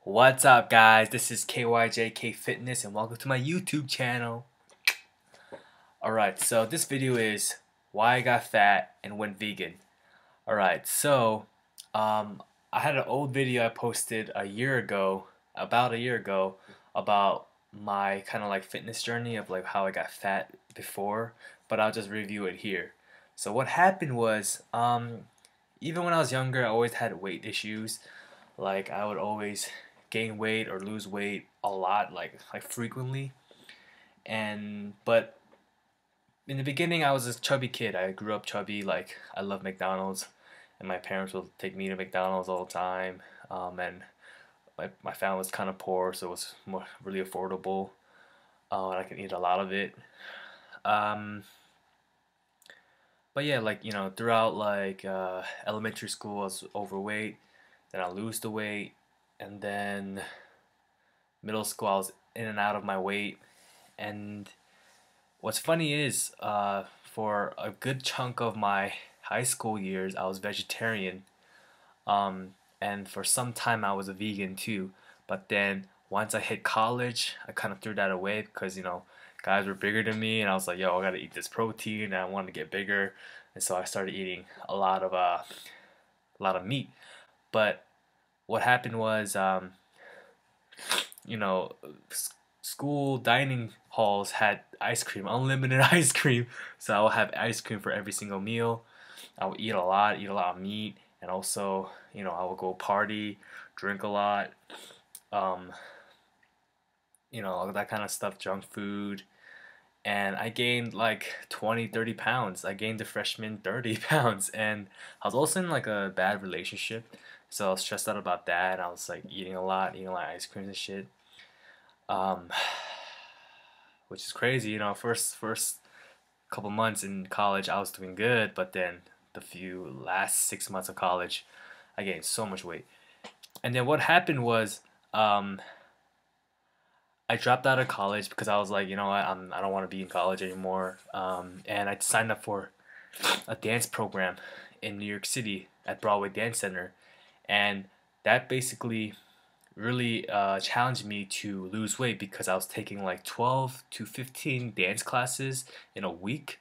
What's up, guys? This is KYJK Fitness, and welcome to my YouTube channel. Alright, so this video is why I got fat and went vegan. Alright, so I had an old video I posted about a year ago, about my kind of like fitness journey of like how I got fat before, but I'll just review it here. So what happened was, even when I was younger, I always had weight issues. Like I would always gain weight or lose weight a lot, like frequently. And but in the beginning, I was a chubby kid. I grew up chubby. Like I love McDonald's, and my parents would take me to McDonald's all the time. And my family was kind of poor, so it was really affordable. And I could eat a lot of it. Um, but yeah, like throughout like elementary school, I was overweight. Then I lose the weight, and then middle school, I was in and out of my weight. And what's funny is, for a good chunk of my high school years, I was vegetarian. And for some time, I was a vegan too. But then once I hit college, I kind of threw that away because, guys were bigger than me, and I was like, yo, I gotta eat this protein, and I wanted to get bigger. And so I started eating a lot of meat. But what happened was, you know, school dining halls had ice cream, unlimited ice cream. So I would have ice cream for every single meal. I would eat a lot of meat, and also, I would go party, drink a lot, um, all that kind of stuff, junk food. And I gained like 20, 30 pounds. I gained the freshman 30 pounds. And I was also in like a bad relationship. So I was stressed out about that. And I was like eating a lot of ice creams and shit. Um, which is crazy, first couple months in college I was doing good, but then the few last 6 months of college I gained so much weight. And then what happened was, I dropped out of college because I was like, you know what, I don't want to be in college anymore. And I signed up for a dance program in New York City at Broadway Dance Center, and that basically really challenged me to lose weight because I was taking like 12 to 15 dance classes in a week,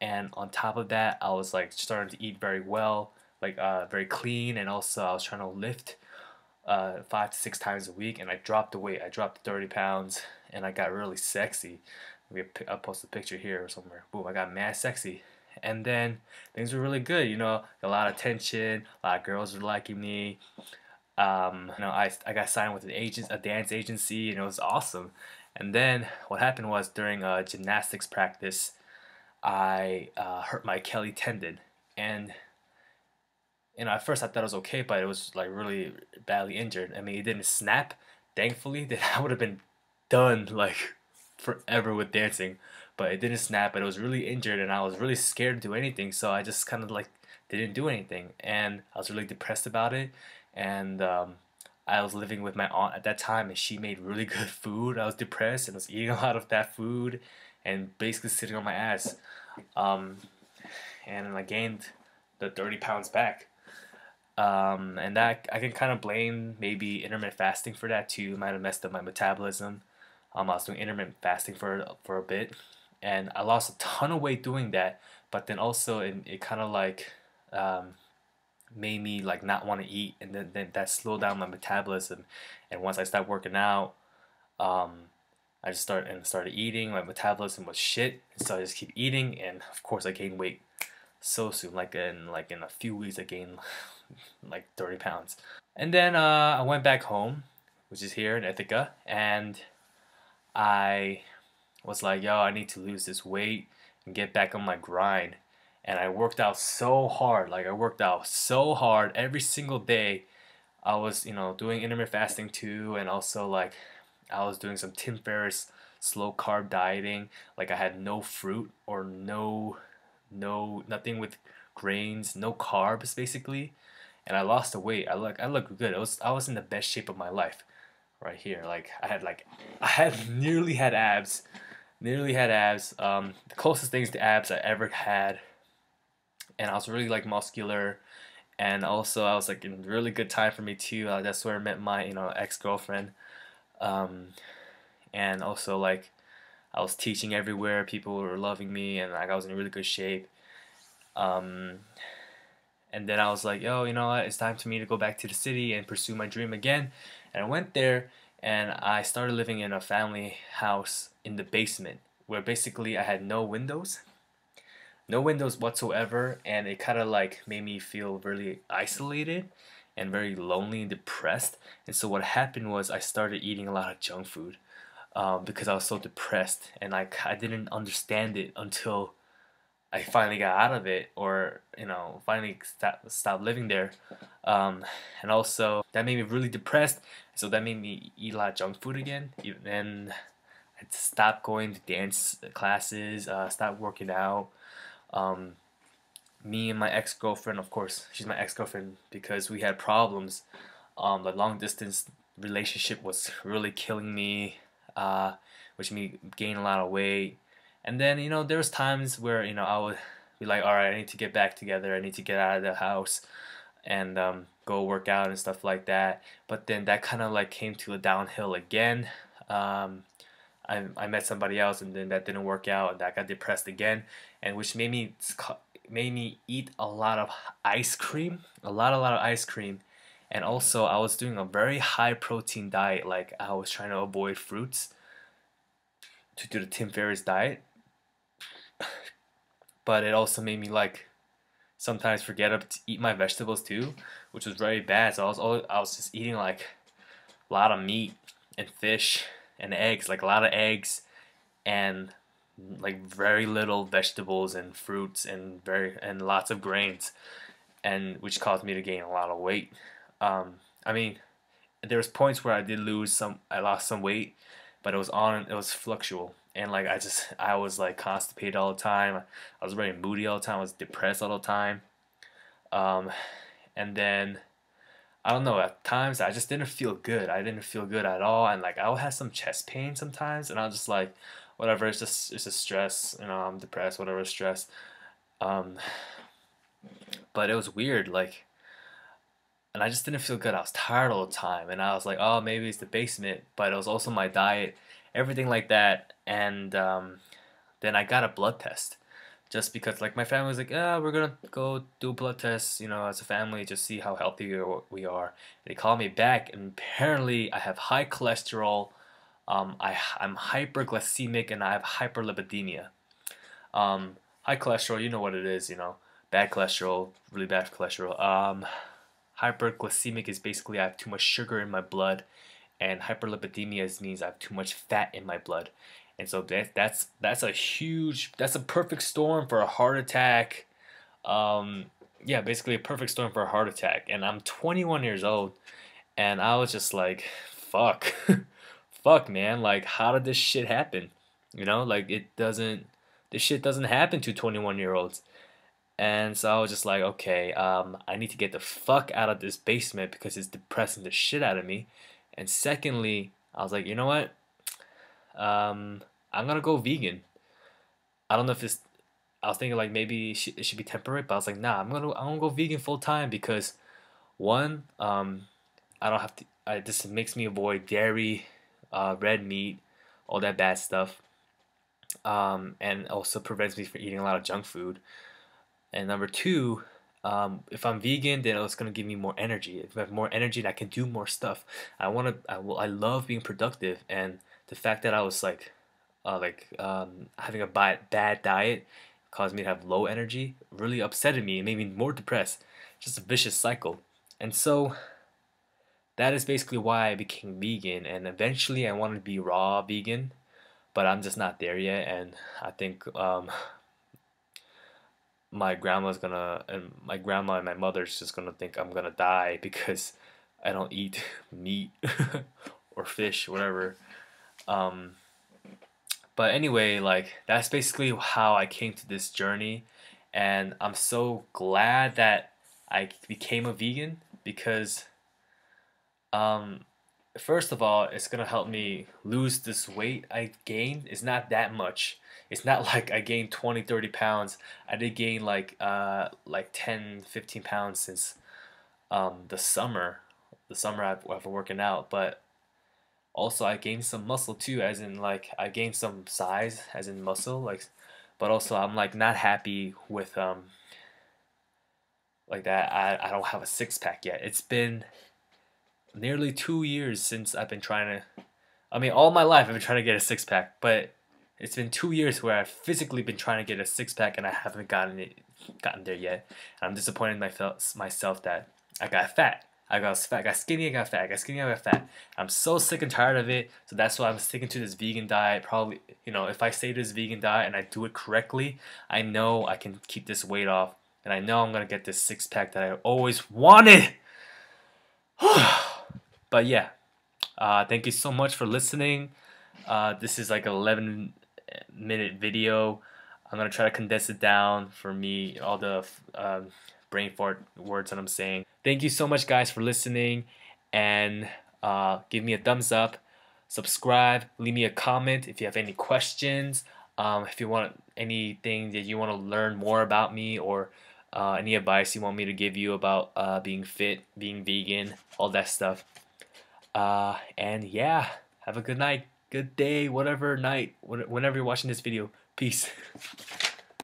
and on top of that, I was like starting to eat very well, like very clean, and also I was trying to lift 5 to 6 times a week, and I dropped the weight. I dropped 30 pounds, and I got really sexy. I'll post a picture here or somewhere. Boom, I got mad sexy. And then things were really good, a lot of attention, a lot of girls were liking me. I got signed with a dance agency, and it was awesome. And then what happened was, during a gymnastics practice, I hurt my Achilles tendon, and at first I thought it was okay, but it was like really badly injured. I mean, it didn't snap, thankfully. Then I would have been done like forever with dancing, but it didn't snap. But it was really injured, and I was really scared to do anything. So I just kind of like didn't do anything, and I was really depressed about it. And I was living with my aunt at that time, and she made really good food. I was depressed and was eating a lot of that food, and basically sitting on my ass. Um, and I gained the 30 pounds back. And that I can kind of blame maybe intermittent fasting for that too. It might have messed up my metabolism. I was doing intermittent fasting for a bit, and I lost a ton of weight doing that. But then also it kind of like made me like not want to eat, and then that slowed down my metabolism. And once I started working out, I just started eating. My metabolism was shit, so I just keep eating, and of course I gained weight so soon. Like in a few weeks, I gained like 30 pounds. And then I went back home, which is here in Ithaca, and I was like, yo, I need to lose this weight and get back on my grind. And I worked out so hard. Like I worked out so hard every single day. I was, doing intermittent fasting too, and also like I was doing some Tim Ferriss slow carb dieting. Like I had no fruit or nothing with grains, no carbs basically. And I lost the weight. I looked good. I was in the best shape of my life right here. Like I had nearly had abs. Nearly had abs. The closest things to abs I ever had. And I was really like muscular, And also I was like in really good time for me too. That's where I met my ex-girlfriend. Um, and also like I was teaching everywhere. People were loving me, and like I was in really good shape. Um, and then I was like, yo, you know what? It's time for me to go back to the city and pursue my dream again. And I went there, and I started living in a family house in the basement, where basically I had no windows, no windows whatsoever, and it kind of like made me feel really isolated and very lonely and depressed. And so what happened was I started eating a lot of junk food, because I was so depressed, and I didn't understand it until I finally got out of it, or finally stopped living there. And also that made me really depressed, so that made me eat a lot of junk food again. Then I stopped going to dance classes, stopped working out. Um, Me and my ex-girlfriend, of course, she's my ex-girlfriend because we had problems. The long distance relationship was really killing me, which made me gain a lot of weight. And then, there was times where, I would be like, all right, I need to get back together. I need to get out of the house and go work out and stuff like that. But then that kind of like came to a downhill again. Um, I met somebody else, and then that didn't work out, and I got depressed again, and which made me eat a lot of ice cream, a lot of ice cream. And also I was doing a very high protein diet. Like I was trying to avoid fruits to do the Tim Ferriss diet, but it also made me like sometimes forget to eat my vegetables too, which was very bad. So I was just eating like a lot of meat and fish and eggs, like a lot of eggs, and like very little vegetables and fruits, and lots of grains, and which caused me to gain a lot of weight. I mean, there was points where I lost some weight, but it was fluctual, and like I was like constipated all the time. I was very moody all the time. I was depressed all the time. Um, and then I don't know. At times, I just didn't feel good. I didn't feel good at all, and like I would have some chest pain sometimes, and I was just like, whatever. It's just stress. I'm depressed. Whatever, stress. Um, but it was weird. Like, and I just didn't feel good. I was tired all the time, and I was like, oh, maybe it's the basement, but it was also my diet, everything like that. And then I got a blood test, just because like my family was like, ah, we're gonna go do a blood test, as a family, just see how healthy we are. They called me back, and apparently I have high cholesterol. I'm hyperglycemic, and I have hyperlipidemia. High cholesterol, you know what it is, bad cholesterol, really bad cholesterol. Hyperglycemic is basically I have too much sugar in my blood, and hyperlipidemia means I have too much fat in my blood. And so that's a perfect storm for a heart attack. Um, yeah, basically a perfect storm for a heart attack. And I'm 21 years old, and I was just like, fuck, fuck, man. Like, how did this shit happen? Like this shit doesn't happen to 21-year-olds. And so I was just like, okay, I need to get the fuck out of this basement because it's depressing the shit out of me. And secondly, I was like, you know what? I'm gonna go vegan. I don't know if it's. I was thinking like maybe it should be temporary, but I was like, nah, I'm gonna go vegan full time because one, I don't have to. This makes me avoid dairy, red meat, all that bad stuff, and also prevents me from eating a lot of junk food. And number two, if I'm vegan, then it's gonna give me more energy. If I have more energy, then I can do more stuff. I love being productive, and the fact that I was having a bad diet caused me to have low energy really upsetted me and made me more depressed. Just a vicious cycle. And so that is basically why I became vegan. And eventually, I wanted to be raw vegan, but I'm just not there yet. And I think my grandma and my mother's just gonna think I'm gonna die because I don't eat meat or fish, whatever. Um, but anyway, like that's basically how I came to this journey, and I'm so glad that I became a vegan because um, first of all, it's gonna help me lose this weight I gained. It's not that much. It's not like I gained 20, 30 pounds. I did gain like 10, 15 pounds since the summer. The summer I've been working out, but also I gained some muscle too, as in like I gained some size, as in muscle, like. But also I'm like not happy with like that. I don't have a six pack yet. It's been nearly 2 years since I've been trying to. I mean, all my life I've been trying to get a six pack, but it's been 2 years where I've physically been trying to get a six pack and I haven't gotten there yet. And I'm disappointed in myself that I got fat. I got fat, I got skinny, I got fat, I got skinny, I got fat. I'm so sick and tired of it, so that's why I'm sticking to this vegan diet. Probably, if I stay to this vegan diet and I do it correctly, I know I can keep this weight off, and I know I'm gonna get this six pack that I always wanted. But yeah, thank you so much for listening. This is like an 11-minute video. I'm gonna try to condense it down for me, all the brain fart words that I'm saying. Thank you so much, guys, for listening, and give me a thumbs up, subscribe, leave me a comment if you have any questions. If you want anything that you want to learn more about me, or any advice you want me to give you about being fit, being vegan, all that stuff. And yeah, have a good night, good day, whatever night, whenever you're watching this video. Peace.